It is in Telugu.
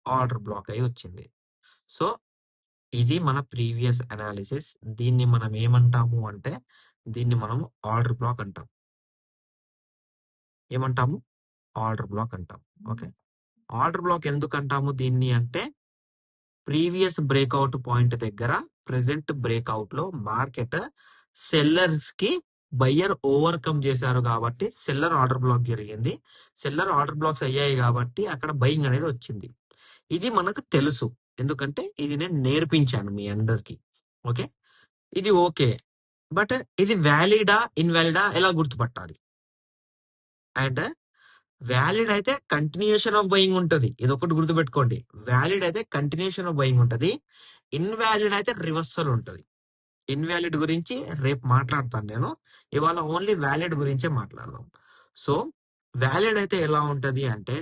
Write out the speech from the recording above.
ఆర్డర్ బ్లాక్ అయ్యి వచ్చింది. సో, ఇది మన ప్రీవియస్ అనాలిసిస్. దీన్ని మనం ఏమంటాము అంటే, దీన్ని మనం ఆర్డర్ బ్లాక్ అంటాం. ఏమంటాము? ఆర్డర్ బ్లాక్ అంటాం. ఓకే. ఆర్డర్ బ్లాక్ ఎందుకంటాము దీన్ని అంటే, ప్రీవియస్ బ్రేక్అవుట్ పాయింట్ దగ్గర ప్రెజెంట్ బ్రేక్అవుట్ లో మార్కెట్ సెల్లర్స్ కి బయ్యర్ ఓవర్కమ్ చేశారు కాబట్టి సెల్లర్ ఆర్డర్ బ్లాక్ జరిగింది. సెల్లర్ ఆర్డర్ బ్లాక్స్ అయ్యాయి కాబట్టి అక్కడ బయింగ్ అనేది వచ్చింది. ఇది మనకు తెలుసు. ఎందుకంటే ఇది నేను నేర్పించాను మీ అందరికి. ఓకే. ఇది ఓకే. బట్ ఇది వ్యాలిడా ఇన్వాలిడా ఎలా గుర్తుపట్టాలి? అండ్ వ్యాలిడ్ అయితే కంటిన్యూషన్ ఆఫ్ బయింగ్ ఉంటది. ఇది ఒకటి గుర్తుపెట్టుకోండి. వ్యాలిడ్ అయితే కంటిన్యూషన్ ఆఫ్ బయింగ్ ఉంటది. ఇన్వాలిడ్ అయితే రివర్సల్ ఉంటది. ఇన్వాలిడ్ గురించి రేపు మాట్లాడతాను నేను. ఇవాళ ఓన్లీ వ్యాలిడ్ గురించే మాట్లాడదాం. సో వ్యాలిడ్ అయితే ఎలా ఉంటది అంటే